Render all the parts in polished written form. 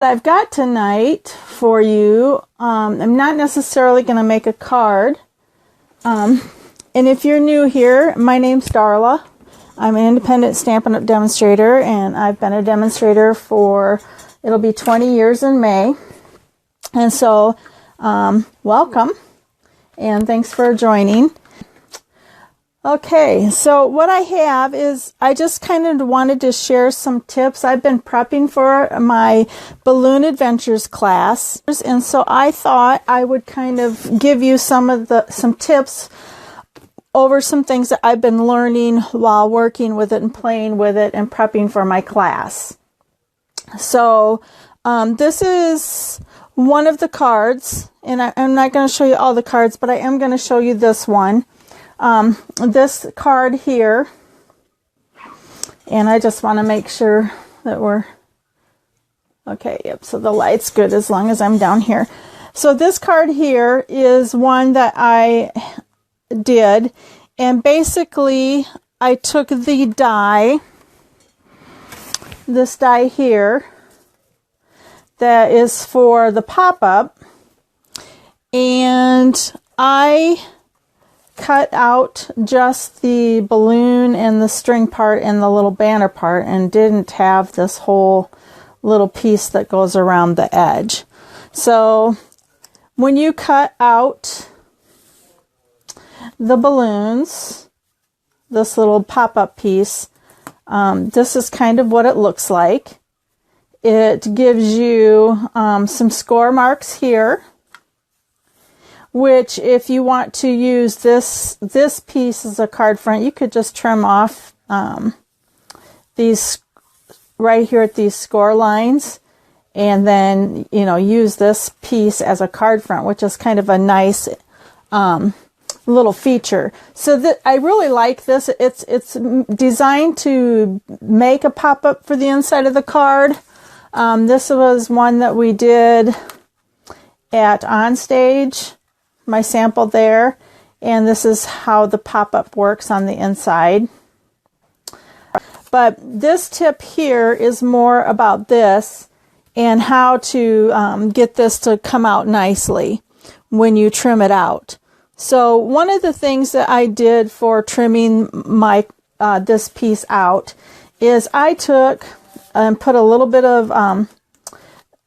I've got tonight for you, I'm not necessarily going to make a card. And if you're new here, my name's Darla. I'm an independent Stampin' Up! Demonstrator, and I've been a demonstrator for, it'll be 20 years in May. And so, welcome, and thanks for joining. Okay, so what I have is I just kind of wanted to share some tips. I've been prepping for my Balloon Adventures class, and so I thought I would kind of give you some tips over some things that I've been learning while working with it and playing with it and prepping for my class. So this is one of the cards, and I'm not going to show you all the cards, but I am going to show you this one. This card here, and I just want to make sure that we're okay. Yep, so the light's good as long as I'm down here. So this card here is one that I did, and basically I took the die, this die here, that is for the pop-up, and I cut out just the balloon and the string part and the little banner part, and didn't have this whole little piece that goes around the edge. So when you cut out the balloons, this little pop-up piece, this is kind of what it looks like. It gives you some score marks here, which if you want to use this piece as a card front, you could just trim off these right here at these score lines, and then, you know, use this piece as a card front, which is kind of a nice little feature. So that I really like this. It's designed to make a pop-up for the inside of the card. This was one that we did at Onstage, my sample there, and this is how the pop-up works on the inside. But this tip here is more about this and how to get this to come out nicely when you trim it out. So one of the things that I did for trimming my this piece out is I took and put a little bit of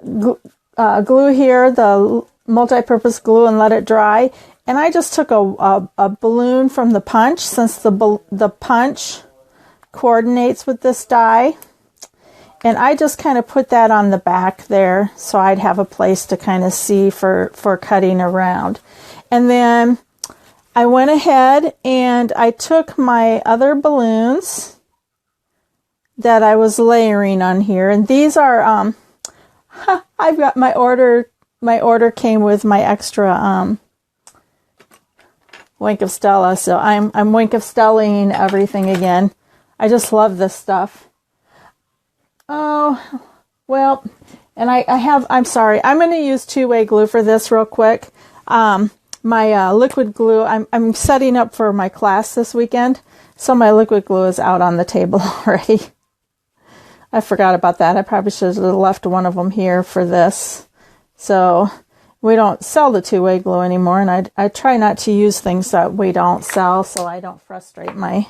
glue here, the multi-purpose glue, and let it dry. And I just took a balloon from the punch, since the punch coordinates with this die, and I just kind of put that on the back there so I'd have a place to kind of see for cutting around. And then I went ahead and I took my other balloons that I was layering on here, and these are I've got my order came with my extra Wink of Stella, so I'm Wink of Stellaing everything again. I just love this stuff. Oh, well, and I'm sorry, I'm going to use two-way glue for this real quick. My liquid glue, I'm setting up for my class this weekend, so my liquid glue is out on the table already. I forgot about that. I probably should have left one of them here for this. So we don't sell the two-way glue anymore, and I try not to use things that we don't sell so I don't frustrate my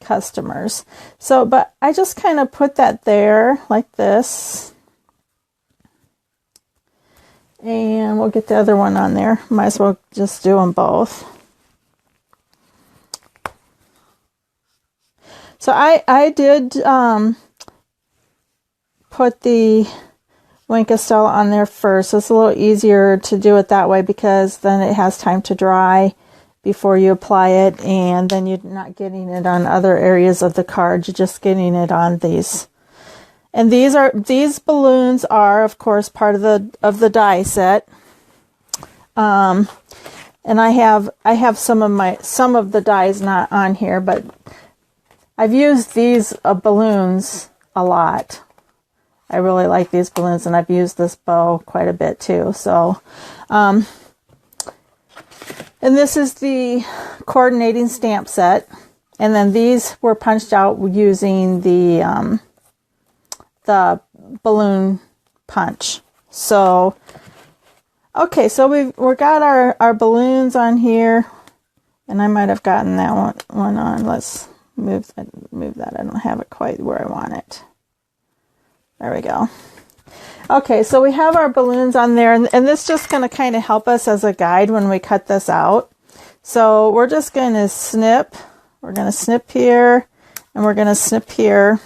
customers. So, but I just kind of put that there like this. And we'll get the other one on there. Might as well just do them both. So I did put the Wink of Stella on there first. So it's a little easier to do it that way, because then it has time to dry before you apply it, and then you're not getting it on other areas of the card. You're just getting it on these. And these balloons are, of course, part of the die set. And I have some of the dies not on here, but I've used these balloons a lot. I really like these balloons, and I've used this bow quite a bit too. So, and this is the coordinating stamp set. And then these were punched out using the the balloon punch. So, okay, so we've got our balloons on here, and I might have gotten that one on. Let's move that. I don't have it quite where I want it. There we go. Okay, so we have our balloons on there, and this is just going to kind of help us as a guide when we cut this out. So we're just going to snip. We're going to snip here, and we're going to snip here.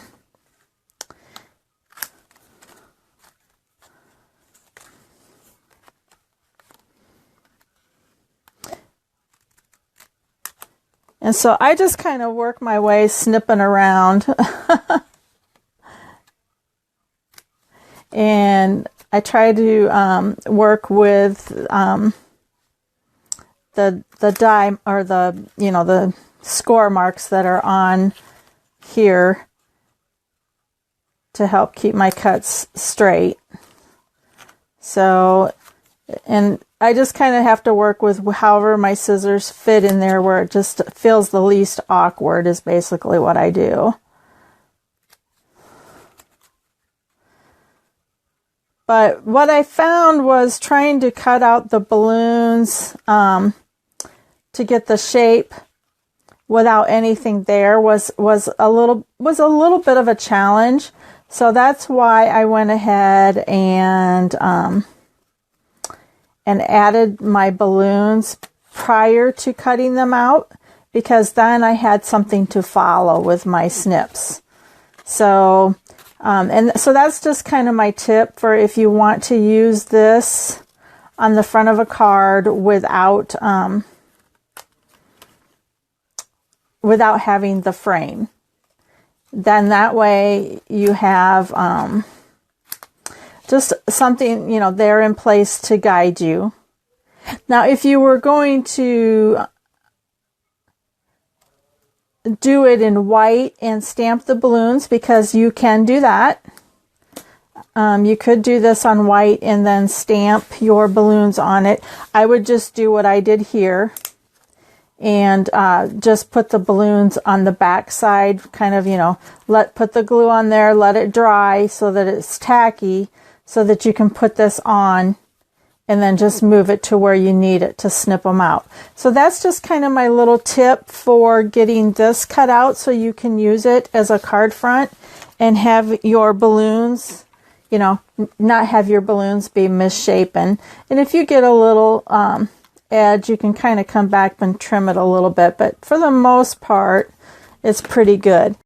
And so I just kind of work my way snipping around. And I try to work with the die, or the score marks that are on here to help keep my cuts straight. So, and I just kind of have to work with however my scissors fit in there, where it just feels the least awkward is basically what I do. But what I found was trying to cut out the balloons to get the shape without anything there was a little bit of a challenge. So that's why I went ahead and added my balloons prior to cutting them out, because then I had something to follow with my snips. So and so that's just kind of my tip for if you want to use this on the front of a card without having the frame. Then that way you have just something, there in place to guide you. Now, if you were going to do it in white and stamp the balloons, because you can do that. You could do this on white and then stamp your balloons on it. I would just do what I did here and just put the balloons on the back side, kind of, put the glue on there, let it dry so that it's tacky, so that you can put this on and then just move it to where you need it to snip them out. So that's just kind of my little tip for getting this cut out, so you can use it as a card front and have your balloons, not have your balloons be misshapen. And if you get a little edge, you can kind of come back and trim it a little bit, but for the most part, it's pretty good.